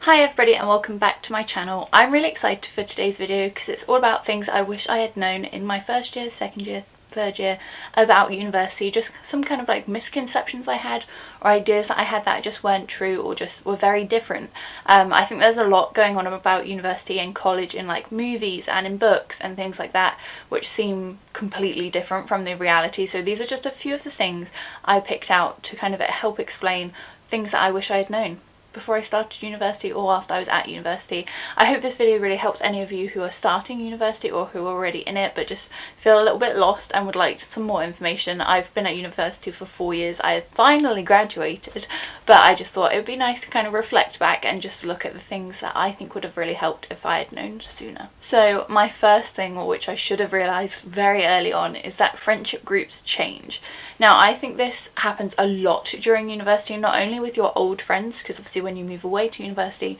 Hi everybody and welcome back to my channel. I'm really excited for today's video because it's all about things I wish I had known in my first year, second year, third year about university, just some kind of like misconceptions I had or ideas that I had that just weren't true or just were very different. I think there's a lot going on about university and college in like movies and in books and things like that which seem completely different from the reality, so these are just a few of the things I picked out to kind of help explain things that I wish I had known before I started university or whilst I was at university. I hope this video really helps any of you who are starting university or who are already in it but just feel a little bit lost and would like some more information. I've been at university for 4 years. I have finally graduated, but I just thought it would be nice to kind of reflect back and just look at the things that I think would have really helped if I had known sooner. So my first thing, or which I should have realised very early on, is that friendship groups change. Now I think this happens a lot during university, not only with your old friends, because obviously when you move away to university,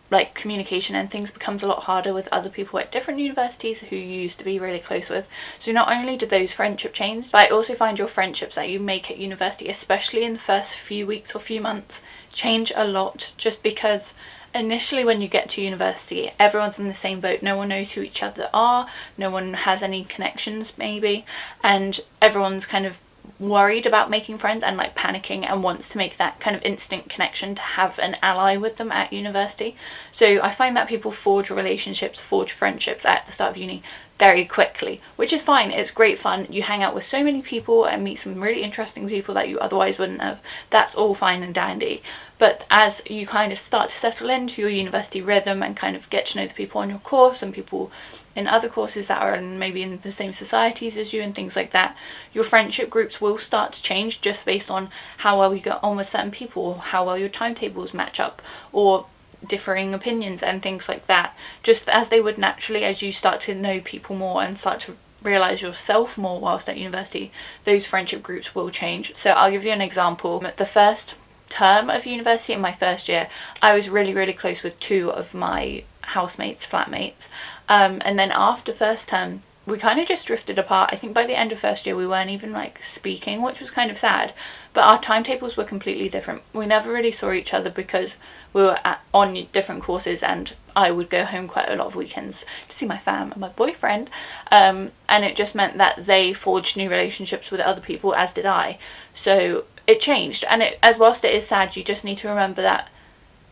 like communication and things becomes a lot harder with other people at different universities who you used to be really close with. So not only do those friendships change, but I also find your friendships that you make at university, especially in the first few weeks or few months, change a lot, just because initially when you get to university everyone's in the same boat. No one knows who each other are, no one has any connections maybe, and everyone's kind of worried about making friends and like panicking and wants to make that kind of instant connection to have an ally with them at university. So I find that people forge relationships, forge friendships at the start of uni very quickly, which is fine. It's great fun. You hang out with so many people and meet some really interesting people that you otherwise wouldn't have. That's all fine and dandy. But as you kind of start to settle into your university rhythm and kind of get to know the people on your course and people in other courses that are maybe in the same societies as you and things like that, your friendship groups will start to change just based on how well you get on with certain people, how well your timetables match up, or differing opinions and things like that, just as they would naturally as you start to know people more and start to realise yourself more whilst at university. Those friendship groups will change. So I'll give you an example. At the first term of university in my first year, I was really close with 2 of my housemates, flatmates, and then after first term we kind of just drifted apart. I think by the end of first year we weren't even like speaking, which was kind of sad, but our timetables were completely different. We never really saw each other because we were on different courses and I would go home quite a lot of weekends to see my fam and my boyfriend, and it just meant that they forged new relationships with other people, as did I. So it changed, and as whilst it is sad, you just need to remember that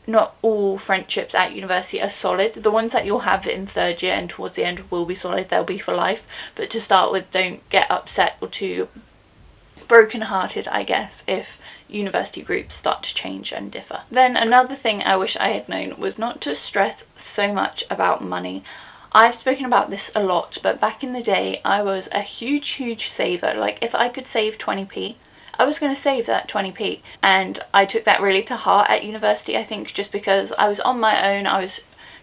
not all friendships at university are solid. The ones that you'll have in third year and towards the end will be solid, they'll be for life, but to start with, don't get upset or too broken-hearted, I guess, if university groups start to change and differ. Then another thing I wish I had known was not to stress so much about money. I've spoken about this a lot, but back in the day I was a huge saver. Like if I could save 20p, I was going to save that 20p, and I took that really to heart at university, I think, just because I was on my own. I was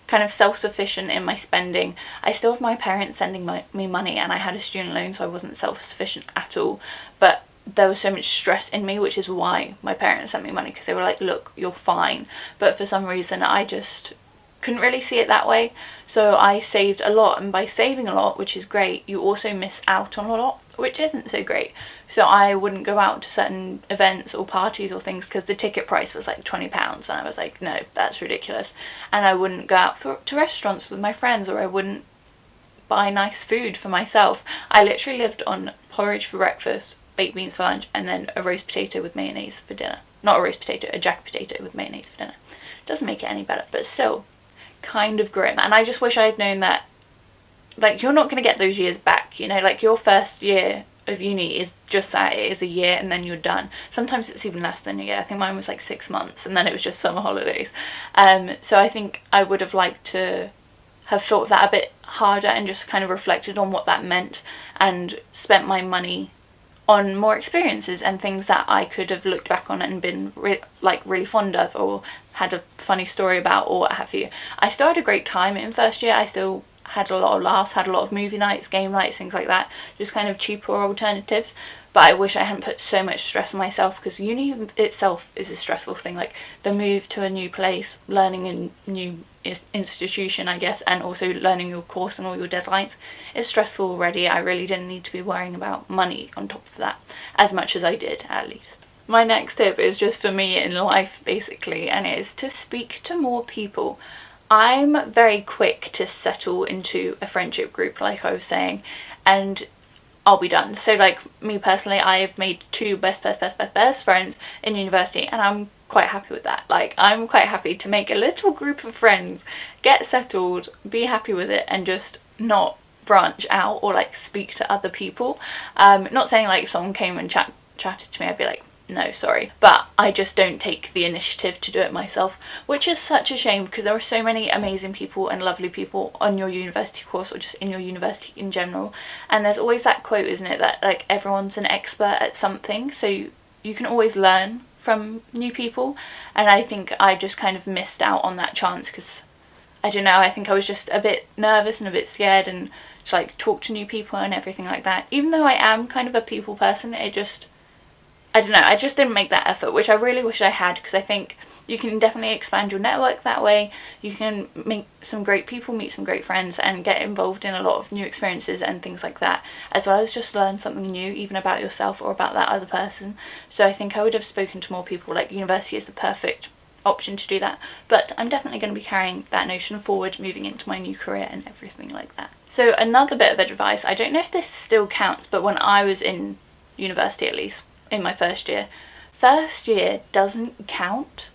kind of self-sufficient in my spending. I still have my parents sending me money, and I had a student loan, so I wasn't self-sufficient at all, but there was so much stress in me, which is why my parents sent me money, because they were like, look, you're fine. But for some reason I just couldn't really see it that way, so I saved a lot, and by saving a lot, which is great, you also miss out on a lot, which isn't so great. So I wouldn't go out to certain events or parties or things because the ticket price was like £20, and I was like, no, that's ridiculous. And I wouldn't go out to restaurants with my friends, or I wouldn't buy nice food for myself. I literally lived on porridge for breakfast, baked beans for lunch, and then a roast potato with mayonnaise for dinner. Not a roast potato, a jack potato with mayonnaise for dinner. Doesn't make it any better, but still kind of grim. And I just wish I had known that, like, you're not going to get those years back, you know, like your first year of uni is just that, it is a year and then you're done. Sometimes it's even less than a year. I think mine was like 6 months and then it was just summer holidays. So I think I would have liked to have thought of that a bit harder and just kind of reflected on what that meant and spent my money on more experiences and things that I could have looked back on and been really fond of, or had a funny story about, or what have you. I still had a great time in first year. I still had a lot of laughs, had a lot of movie nights, game nights, things like that, just kind of cheaper alternatives. But I wish I hadn't put so much stress on myself, because uni itself is a stressful thing. Like the move to a new place, learning a new institution, I guess, and also learning your course and all your deadlines is stressful already. I really didn't need to be worrying about money on top of that, as much as I did, at least. My next tip is just for me in life basically, and it is to speak to more people. I'm very quick to settle into a friendship group, like I was saying, and I'll be done. So like me personally, I've made two best friends in university, and I'm quite happy with that. Like I'm quite happy to make a little group of friends, get settled, be happy with it, and just not branch out or like speak to other people. Not saying like if someone came and chatted to me, I'd be like, no, sorry, but I just don't take the initiative to do it myself, which is such a shame because there are so many amazing people and lovely people on your university course or just in your university in general. And there's always that quote, isn't it, that like everyone's an expert at something, so you can always learn from new people. And I think I just kind of missed out on that chance because I don't know, I think I was just a bit nervous and a bit scared and to like talk to new people and everything like that. Even though I am kind of a people person, I don't know, I just didn't make that effort, which I really wish I had, because I think you can definitely expand your network that way. You can meet some great people, meet some great friends, and get involved in a lot of new experiences and things like that, as well as just learn something new, even about yourself or about that other person. So I think I would have spoken to more people. Like university is the perfect option to do that, but I'm definitely going to be carrying that notion forward moving into my new career and everything like that. So another bit of advice, I don't know if this still counts, but when I was in university, at least in my first year doesn't count.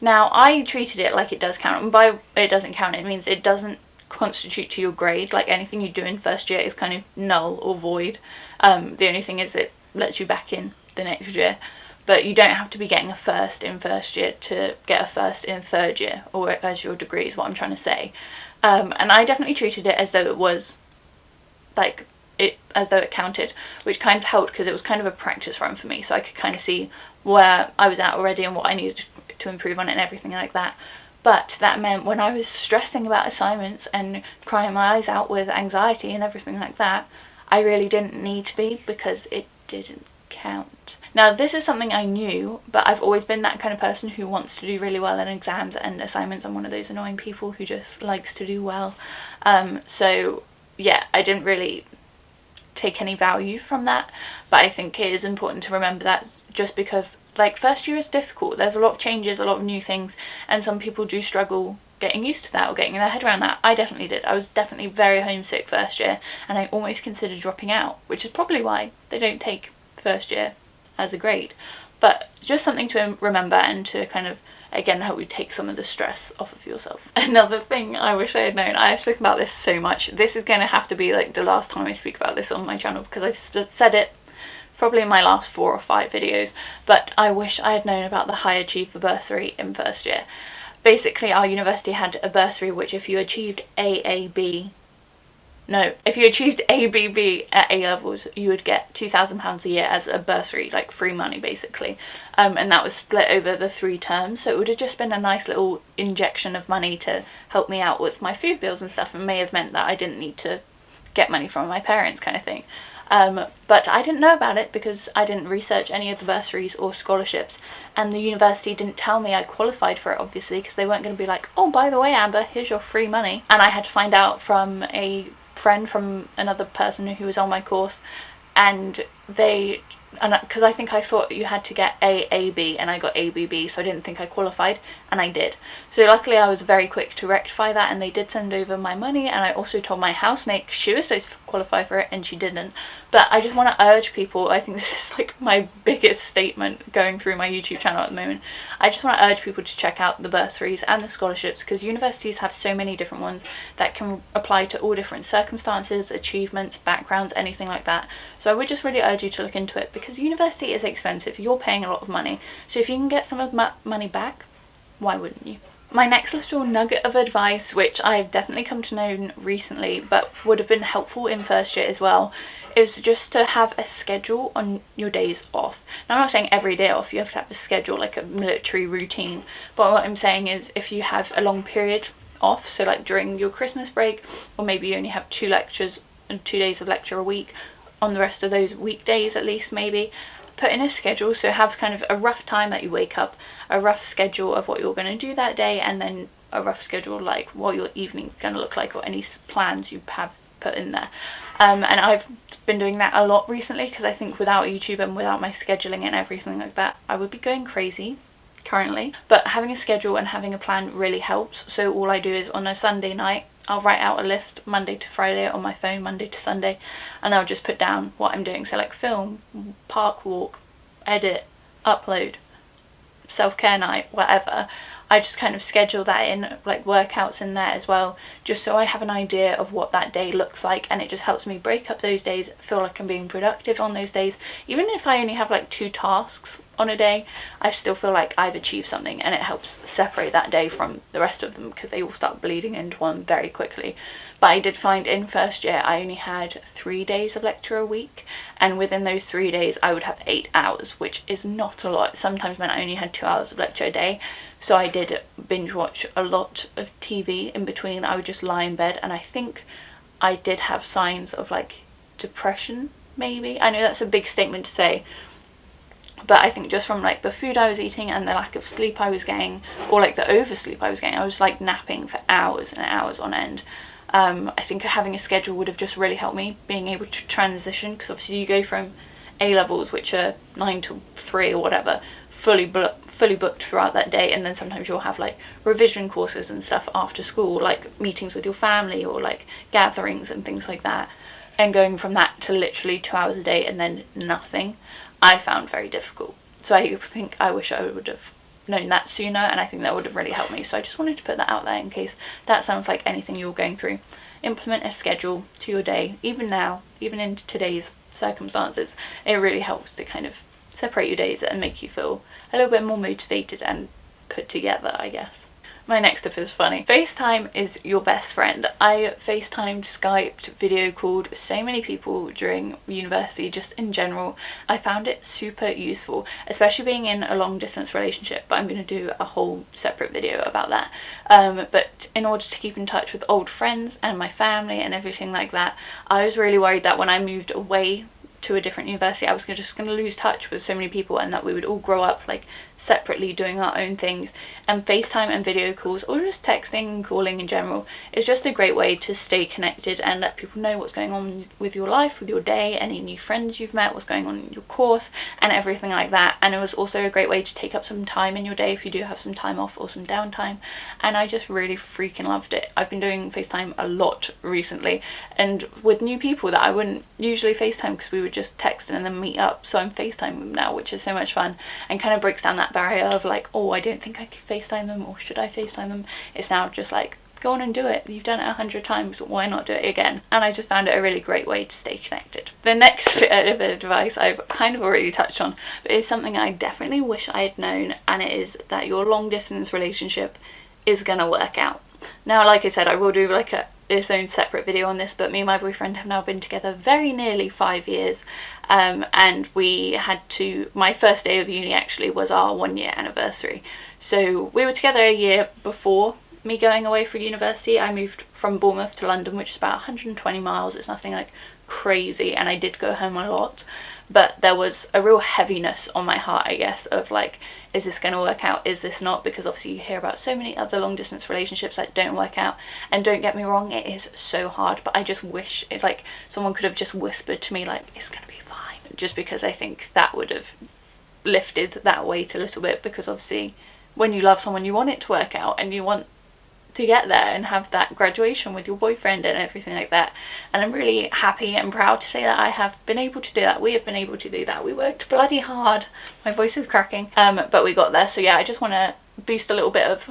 Now I treated it like it does count, and by it doesn't count it means it doesn't constitute to your grade. Like anything you do in first year is kind of null or void. The only thing is it lets you back in the next year, but you don't have to be getting a first in first year to get a first in third year, or as your degree is what I'm trying to say. And I definitely treated it as though it was like as though it counted, which kind of helped because it was kind of a practice run for me, so I could kind of see where I was at already and what I needed to improve on it and everything like that. But that meant when I was stressing about assignments and crying my eyes out with anxiety and everything like that, I really didn't need to be, because it didn't count. Now this is something I knew, but I've always been that kind of person who wants to do really well in exams and assignments. I'm one of those annoying people who just likes to do well. So yeah, I didn't really take any value from that, but I think it is important to remember that, just because like first year is difficult. There's a lot of changes, a lot of new things, and some people do struggle getting used to that or getting their head around that. I definitely did. I was definitely very homesick first year, and I almost considered dropping out, which is probably why they don't take first year as a grade. But just something to remember and to kind of again help you take some of the stress off of yourself. Another thing I wish I had known, I've spoken about this so much, this is going to have to be like the last time I speak about this on my channel, because I've said it probably in my last 4 or 5 videos, but I wish I had known about the High Achiever bursary in first year. Basically our university had a bursary which if you achieved if you achieved ABB at A levels, you would get £2,000 a year as a bursary, like free money basically. And that was split over the 3 terms, so it would have just been a nice little injection of money to help me out with my food bills and stuff, and may have meant that I didn't need to get money from my parents kind of thing. But I didn't know about it because I didn't research any of the bursaries or scholarships, and the university didn't tell me I qualified for it, obviously, because they weren't going to be like, oh, by the way, Amber, here's your free money. And I had to find out from a friend from another person who was on my course, and because I think I thought you had to get AAB and I got ABB, so I didn't think I qualified, and I did. So luckily I was very quick to rectify that, and they did send over my money, and I also told my housemate she was supposed to qualify for it and she didn't. But I just want to urge people, I think this is like my biggest statement going through my YouTube channel at the moment, I just want to urge people to check out the bursaries and the scholarships, because universities have so many different ones that can apply to all different circumstances, achievements, backgrounds, anything like that. So I would just really urge you to look into it, because university is expensive, you're paying a lot of money, so if you can get some of that money back, why wouldn't you? My next little nugget of advice, which I've definitely come to know recently but would have been helpful in first year as well, is just to have a schedule on your days off. Now I'm not saying every day off, you have to have a schedule like a military routine, but what I'm saying is if you have a long period off, so like during your Christmas break, or maybe you only have 2 lectures and 2 days of lecture a week, on the rest of those weekdays at least, maybe put in a schedule, so have kind of a rough time that you wake up, a rough schedule of what you're going to do that day, and then a rough schedule like what your evening's going to look like, or any plans you have put in there. and I've been doing that a lot recently because I think without YouTube and without my scheduling and everything like that, I would be going crazy currently. But having a schedule and having a plan really helps. So all I do is on a Sunday night, I'll write out a list Monday to Friday on my phone, Monday to Sunday, and I'll just put down what I'm doing. So like film, park walk, edit, upload, self-care night, whatever. I just kind of schedule that in, like workouts in there as well, just so I have an idea of what that day looks like, and it just helps me break up those days, feel like I'm being productive on those days. Even if I only have like 2 tasks on a day, I still feel like I've achieved something, and it helps separate that day from the rest of them because they all start bleeding into one very quickly. But I did find in first year I only had 3 days of lecture a week, and within those 3 days I would have 8 hours, which is not a lot. Sometimes meant I only had 2 hours of lecture a day, so I did binge watch a lot of TV in between. I would just lie in bed, and I think I did have signs of like depression, maybe. I know that's a big statement to say, but I think just from like the food I was eating and the lack of sleep I was getting, or like the oversleep I was getting, I was like napping for hours and hours on end. I think having a schedule would have just really helped me, being able to transition, because obviously you go from A levels, which are 9 to 3 or whatever, fully booked throughout that day, and then sometimes you'll have like revision courses and stuff after school, like meetings with your family or like gatherings and things like that, and going from that to literally 2 hours a day and then nothing, I found very difficult. So I think I wish I would have known that sooner, and I think that would have really helped me. So I just wanted to put that out there in case that sounds like anything you're going through. Implement a schedule to your day. Even now, even in today's circumstances, it really helps to kind of separate your days and make you feel a little bit more motivated and put together, I guess. My next tip is funny. FaceTime is your best friend. I FaceTimed, Skyped, video called so many people during university, just in general. I found it super useful, especially being in a long distance relationship, but I'm going to do a whole separate video about that. But in order to keep in touch with old friends and my family and everything like that, I was really worried that when I moved away to a different university I was just going to lose touch with so many people, and that we would all grow up like separately doing our own things. And FaceTime and video calls, or just texting and calling in general, is just a great way to stay connected and let people know what's going on with your life, with your day, any new friends you've met, what's going on in your course and everything like that. And it was also a great way to take up some time in your day if you do have some time off or some downtime, and I just really freaking loved it. I've been doing FaceTime a lot recently, and with new people that I wouldn't usually FaceTime because we would just text and then meet up. So I'm FaceTiming them now, which is so much fun and kind of breaks down that barrier of like, oh, I don't think I could FaceTime them, or should I FaceTime them? It's now just like, go on and do it. You've done it 100 times, why not do it again? And I just found it a really great way to stay connected. The next bit of advice I've kind of already touched on, but it's something I definitely wish I had known, and it is that your long distance relationship is gonna work out. Now, like I said, I will do like its own separate video on this, but me and my boyfriend have now been together very nearly 5 years, and we had to, my first day of uni actually was our 1-year anniversary. So we were together a year before me going away for university. I moved from Bournemouth to London, which is about 120 miles. It's nothing like crazy, and I did go home a lot, but there was a real heaviness on my heart, I guess, of like, is this going to work out, is this not? Because obviously you hear about so many other long distance relationships that don't work out, and don't get me wrong, it is so hard, but I just wish it, like, someone could have just whispered to me like, it's gonna be fine, just because I think that would have lifted that weight a little bit. Because obviously when you love someone, you want it to work out, and you want to get there and have that graduation with your boyfriend and everything like that. And I'm really happy and proud to say that I have been able to do that. We have been able to do that. We worked bloody hard. My voice is cracking, but we got there. So yeah, I just want to boost a little bit of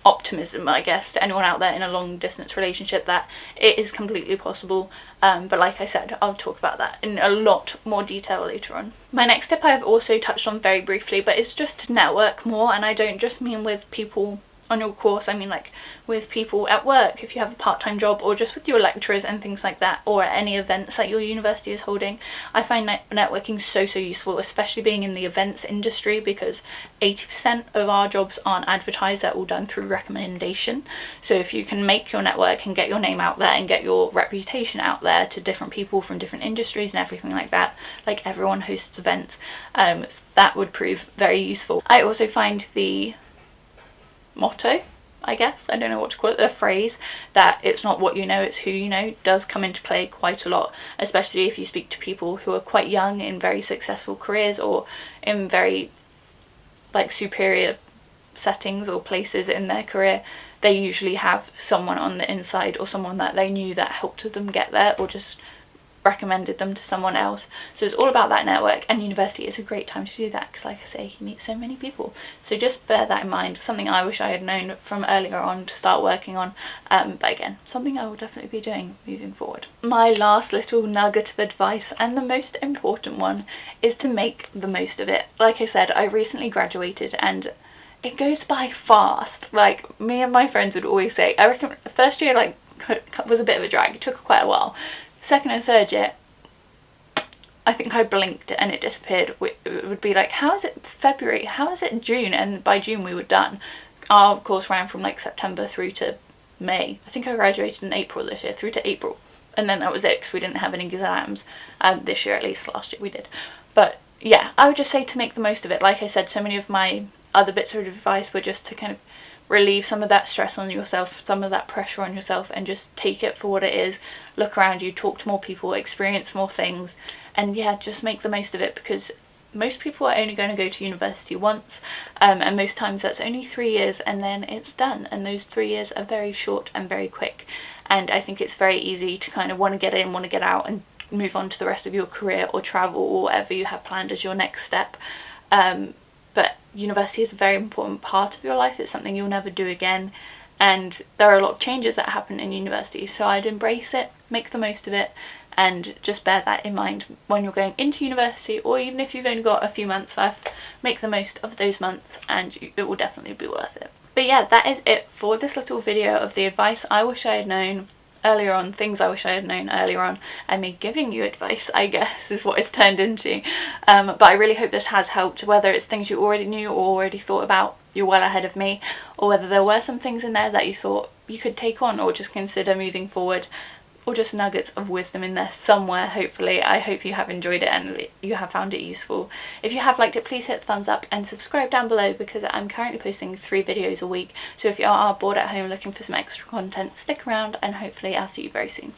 optimism, I guess, to anyone out there in a long distance relationship, that it is completely possible. But like I said, I'll talk about that in a lot more detail later on. My next tip I have also touched on very briefly, but it's just to network more, and I don't just mean with people on your course, I mean like with people at work, if you have a part-time job, or just with your lecturers and things like that, or at any events that your university is holding. I find networking so useful, especially being in the events industry, because 80% of our jobs aren't advertised, they're all done through recommendation. So if you can make your network and get your name out there and get your reputation out there to different people from different industries and everything like that, like everyone hosts events, that would prove very useful. I also find the motto, I guess, I don't know what to call it, the phrase that it's not what you know, it's who you know, does come into play quite a lot, especially if you speak to people who are quite young in very successful careers or in very like superior settings or places in their career. They usually have someone on the inside or someone that they knew that helped them get there or just recommended them to someone else. So it's all about that network, and university is a great time to do that because, like I say, you meet so many people. So just bear that in mind. Something I wish I had known from earlier on to start working on, but again, something I will definitely be doing moving forward. My last little nugget of advice, and the most important one, is to make the most of it. Like I said, I recently graduated and it goes by fast. Like, me and my friends would always say, I reckon the first year like was a bit of a drag, it took quite a while. Second and third year, I think I blinked and it disappeared. It would be like, how is it February? How is it June? And by June we were done. Our course ran from like September through to May. I think I graduated in April this year, through to April. And then that was it because we didn't have any exams. This year at least, last year we did. But yeah, I would just say to make the most of it. Like I said, so many of my other bits of advice were just to kind of relieve some of that stress on yourself, some of that pressure on yourself, and just take it for what it is. Look around you, talk to more people, experience more things, and yeah, just make the most of it, because most people are only going to go to university once, and most times that's only 3 years and then it's done, and those 3 years are very short and very quick. And I think it's very easy to kind of want to get in, want to get out and move on to the rest of your career or travel or whatever you have planned as your next step. But university is a very important part of your life. It's something you'll never do again, and there are a lot of changes that happen in university, so I'd embrace it, make the most of it, and just bear that in mind when you're going into university, or even if you've only got a few months left, make the most of those months and it will definitely be worth it. But yeah, that is it for this little video of the advice I wish I had known earlier on, things I wish I had known earlier on, and me giving you advice, I guess, is what it's turned into. But I really hope this has helped, whether it's things you already knew or already thought about, you're well ahead of me, or whether there were some things in there that you thought you could take on or just consider moving forward, or just nuggets of wisdom in there somewhere, hopefully. I hope you have enjoyed it and you have found it useful. If you have liked it, please hit the thumbs up and subscribe down below, because I'm currently posting 3 videos a week. So if you are bored at home looking for some extra content, stick around and hopefully I'll see you very soon.